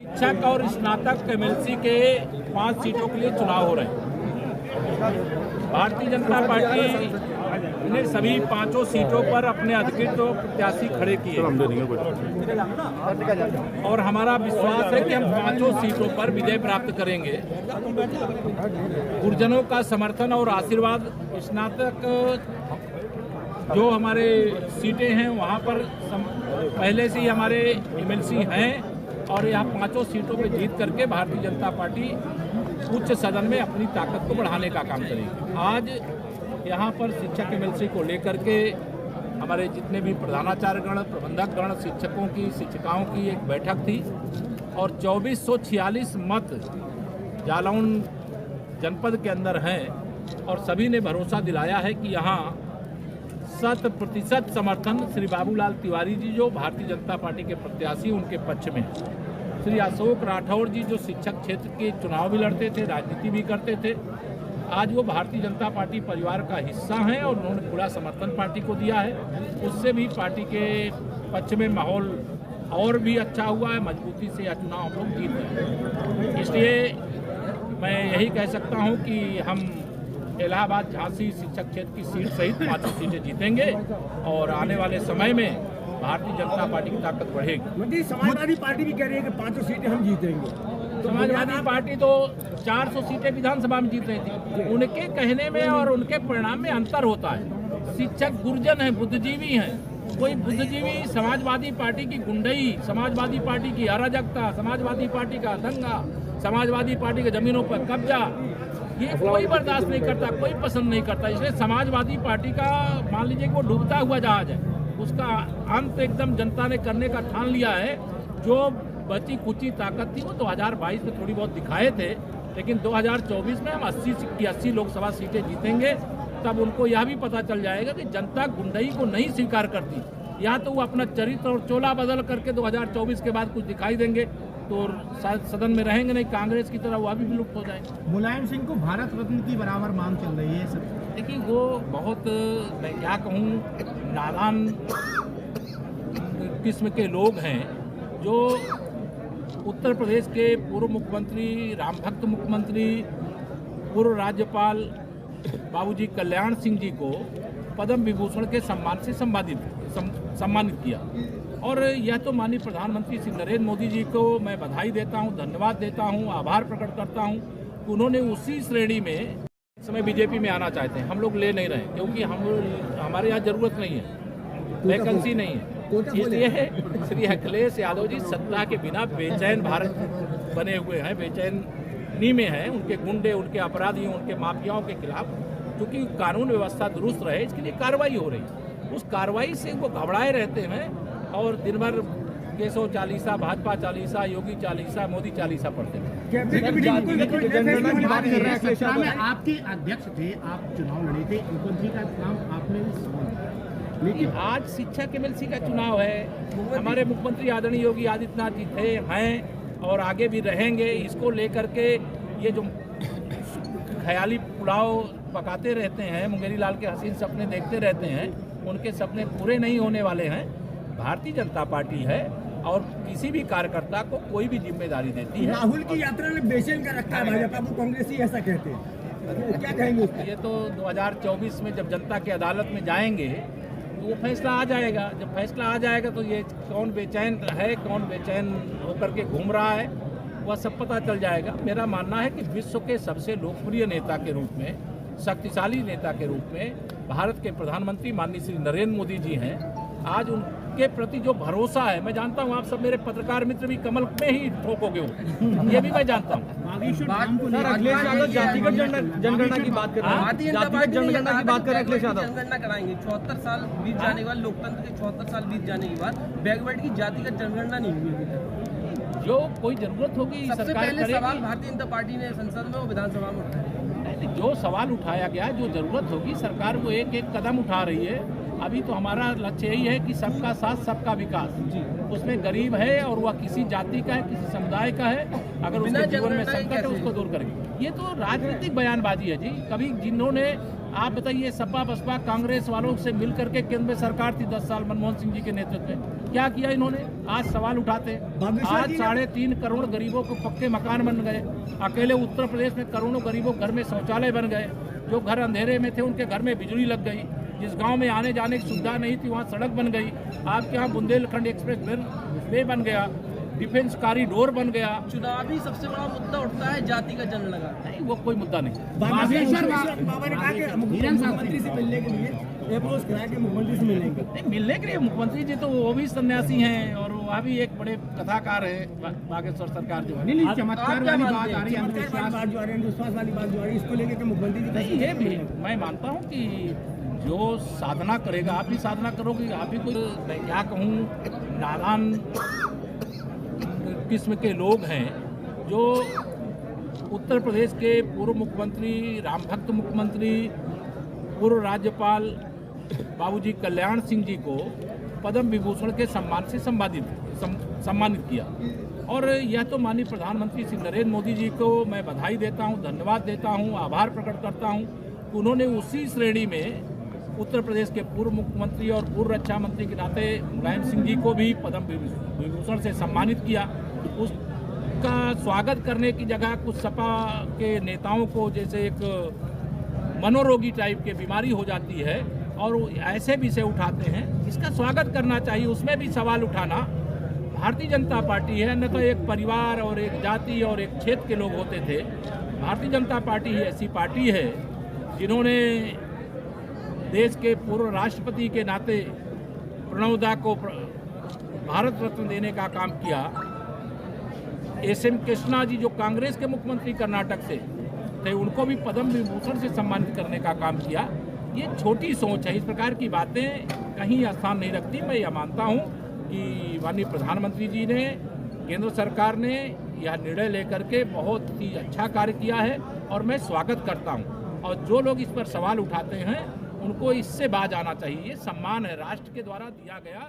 शिक्षक और स्नातक एमएलसी के 5 सीटों के लिए चुनाव हो रहे हैं। भारतीय जनता पार्टी ने सभी 5 सीटों पर अपने अधिकृत प्रत्याशी खड़े किए और हमारा विश्वास है कि हम 5 सीटों पर विजय प्राप्त करेंगे। गुरजनों का समर्थन और आशीर्वाद, स्नातक जो हमारे सीटें हैं वहां पर पहले से ही हमारे एमएलसी हैं और यहाँ 5 सीटों पे जीत करके भारतीय जनता पार्टी उच्च सदन में अपनी ताकत को बढ़ाने का काम करेगी। आज यहाँ पर शिक्षक एमएलसी को लेकर के हमारे जितने भी प्रधानाचार्यगण, प्रबंधकगण, शिक्षकों की, शिक्षिकाओं की एक बैठक थी और 2446 मत जालौन जनपद के अंदर हैं और सभी ने भरोसा दिलाया है कि यहाँ 100% समर्थन श्री बाबूलाल तिवारी जी जो भारतीय जनता पार्टी के प्रत्याशी उनके पक्ष में, श्री अशोक राठौर जी जो शिक्षक क्षेत्र के चुनाव भी लड़ते थे, राजनीति भी करते थे, आज वो भारतीय जनता पार्टी परिवार का हिस्सा हैं और उन्होंने पूरा समर्थन पार्टी को दिया है। उससे भी पार्टी के पक्ष में माहौल और भी अच्छा हुआ है, मजबूती से यह चुनाव हम लोग जीत गए। इसलिए मैं यही कह सकता हूँ कि हम इलाहाबाद झांसी शिक्षक क्षेत्र की सीट सहित 5 सीटें जीतेंगे और आने वाले समय में भारतीय जनता पार्टी की ताकत बढ़ेगी। समाजवादी पार्टी भी कह रही है कि 5 सीटें हम जीतेंगे। समाजवादी पार्टी तो 400 सीटें विधानसभा में जीत रही थी। उनके कहने में और उनके परिणाम में अंतर होता है। शिक्षक गुर्जन है, बुद्धिजीवी हैं। कोई बुद्धिजीवी समाजवादी पार्टी की गुंडई, समाजवादी पार्टी की अराजकता, समाजवादी पार्टी का दंगा, समाजवादी पार्टी के जमीनों पर कब्जा, ये कोई बर्दाश्त नहीं करता, कोई पसंद नहीं करता। इसलिए समाजवादी पार्टी का मान लीजिए कि वो डूबता हुआ जहाज है, उसका अंत एकदम जनता ने करने का ठान लिया है। जो बची कुची ताकत थी वो 2022 में थोड़ी बहुत दिखाए थे, लेकिन 2024 में हम 80 की 80 लोकसभा सीटें जीतेंगे। तब उनको यह भी पता चल जाएगा कि जनता गुंडई को नहीं स्वीकार करती। या तो वो अपना चरित्र और चोला बदल करके 2024 के बाद कुछ दिखाई देंगे तो सदन में रहेंगे, नहीं कांग्रेस की तरह वो अभी विलुप्त हो जाएंगे। मुलायम सिंह को भारत रत्न की बराबर मांग चल रही है सब। देखिए वो बहुत, मैं क्या कहूँ, नादान किस्म के लोग हैं जो उत्तर प्रदेश के पूर्व मुख्यमंत्री, रामभक्त मुख्यमंत्री, पूर्व राज्यपाल बाबूजी कल्याण सिंह जी को पद्म विभूषण के सम्मान से सम्मानित किया। और यह तो माननीय प्रधानमंत्री श्री नरेंद्र मोदी जी को मैं बधाई देता हूं, धन्यवाद देता हूं, आभार प्रकट करता हूं कि उन्होंने उसी श्रेणी में समय बीजेपी में आना चाहते हैं। हम लोग ले नहीं रहे क्योंकि हमारे यहाँ जरूरत नहीं है, वैकेंसी नहीं है। इसलिए श्री अखिलेश यादव जी सत्ता के बिना बेचैन भारत बने हुए हैं, बेचैनी में हैं। उनके गुंडे, उनके अपराधियों, उनके माफियाओं के खिलाफ क्योंकि कानून व्यवस्था दुरुस्त रहे, इसके लिए कार्रवाई हो रही है। उस कार्रवाई से वो घबराए रहते हैं और दिन भर केशव चालीसा, भाजपा चालीसा, योगी चालीसा, मोदी चालीसा पढ़ते हैं। आपके अध्यक्ष थे, आप चुनाव लड़े थे, मुख्यमंत्री का नाम आपने लेकिन आज शिक्षक एमएलसी का चुनाव है। हमारे मुख्यमंत्री आदरणीय योगी आदित्यनाथ जी थे, हैं और आगे भी रहेंगे। इसको लेकर के ये जो ख्याली पुलाव पकाते रहते हैं, मुंगेरी लाल के हसीन सपने देखते रहते हैं, उनके सपने पूरे नहीं होने वाले हैं। भारतीय जनता पार्टी है और किसी भी कार्यकर्ता को कोई भी जिम्मेदारी देती है। राहुल की यात्रा ने बेचैन कर रखा है भाजपा को, कांग्रेसी ऐसा कहते हैं, तो क्या कहेंगे? ये तो 2024 में जब जनता की अदालत में जाएंगे तो वो फैसला आ जाएगा। जब फैसला आ जाएगा तो ये कौन बेचैन है, कौन बेचैन होकर के घूम रहा है, वह सब पता चल जाएगा। मेरा मानना है कि विश्व के सबसे लोकप्रिय नेता के रूप में, शक्तिशाली नेता के रूप में भारत के प्रधानमंत्री माननीय श्री नरेंद्र मोदी जी हैं। आज उनके प्रति जो भरोसा है, मैं जानता हूं आप सब मेरे पत्रकार मित्र भी कमल में ही ठोकोगे हो, ये भी मैं जानता हूं। अखिलेश यादव जातिगत जनगणना की बात कर रहे हैं, जातिगत जनगणना की बात कर रहे हैं। अखिलेश यादव जनगणना कराएंगे, 74 साल बीत जाने के बाद, लोकतंत्र के 74 साल बीत जाने के बाद बैकवर्ड की जातिगत जनगणना नहीं हुई अभी तक। जो कोई जरूरत होगी सबसे सरकार पहले करेगी। सवाल भारतीय जनता पार्टी ने संसद में और विधानसभा में उठाया। जो सवाल उठाया गया, जो जरूरत होगी सरकार वो एक एक कदम उठा रही है। अभी तो हमारा लक्ष्य यही है कि सबका साथ सबका विकास। उसमें गरीब है और वह किसी जाति का है, किसी समुदाय का है, अगर उसके जीवन में संकट है उसको दूर करेंगे। ये तो राजनीतिक बयानबाजी है जी। कभी जिन्होंने, आप बताइए, सपा बसपा कांग्रेस वालों से मिल करके केंद्र में सरकार थी 10 साल मनमोहन सिंह जी के नेतृत्व में, क्या किया इन्होंने? आज सवाल उठाते हैं। आज 3.5 करोड़ गरीबों को पक्के मकान बन गए। अकेले उत्तर प्रदेश में करोड़ों गरीबों घर में शौचालय बन गए। जो घर अंधेरे में थे उनके घर में बिजली लग गई। जिस गांव में आने जाने की सुविधा नहीं थी वहाँ सड़क बन गई। आपके यहाँ बुंदेलखंड एक्सप्रेस वे बन गया, डिफेंस कॉरिडोर बन गया। चुनावी सबसे बड़ा मुद्दा उठता है जाति का जनगणना। नहीं, वो कोई मुद्दा नहीं। बाबा ने कहा कि मुख्यमंत्री से मिलने के लिए अप्रोच कराया कि मुख्यमंत्री से मिलेंगे। नहीं, मिलने के लिए मुख्यमंत्री जी तो वो भी सन्यासी हैं और वह भी एक बड़े कथाकार है बागेश्वर सरकार जो है। चमत्कार वाली बात आ रही है, अंधविश्वास वाली बात जो आ रही है, इसको लेकर के मुख्यमंत्री जी नहीं, ये भी मैं मानता हूँ कि जो साधना करेगा, आप भी साधना करोगे, आप भी कोई, मैं क्या कहूँ, नादान किस्म के लोग हैं जो उत्तर प्रदेश के पूर्व मुख्यमंत्री, रामभक्त मुख्यमंत्री, पूर्व राज्यपाल बाबूजी कल्याण सिंह जी को पद्म विभूषण के सम्मान से सम्मानित किया। और यह तो माननीय प्रधानमंत्री श्री नरेंद्र मोदी जी को मैं बधाई देता हूं, धन्यवाद देता हूं, आभार प्रकट करता हूं कि उन्होंने उसी श्रेणी में उत्तर प्रदेश के पूर्व मुख्यमंत्री और पूर्व रक्षा मंत्री के नाते मुलायम सिंह जी को भी पद्म विभूषण से सम्मानित किया। उसका स्वागत करने की जगह कुछ सपा के नेताओं को जैसे एक मनोरोगी टाइप की बीमारी हो जाती है और ऐसे विषय उठाते हैं। इसका स्वागत करना चाहिए, उसमें भी सवाल उठाना। भारतीय जनता पार्टी है, न तो एक परिवार और एक जाति और एक क्षेत्र के लोग होते थे। भारतीय जनता पार्टी ही ऐसी पार्टी है जिन्होंने देश के पूर्व राष्ट्रपति के नाते प्रणब दा को भारत रत्न देने का काम किया। एस.एम. कृष्णा जी जो कांग्रेस के मुख्यमंत्री कर्नाटक से थे, उनको भी पद्म विभूषण से सम्मानित करने का काम किया। ये छोटी सोच है, इस प्रकार की बातें कहीं स्थान नहीं रखती। मैं यह मानता हूँ कि माननीय प्रधानमंत्री जी ने, केंद्र सरकार ने यह निर्णय लेकर के बहुत ही अच्छा कार्य किया है और मैं स्वागत करता हूँ। और जो लोग इस पर सवाल उठाते हैं उनको इससे बाज आना चाहिए। ये सम्मान है, राष्ट्र के द्वारा दिया गया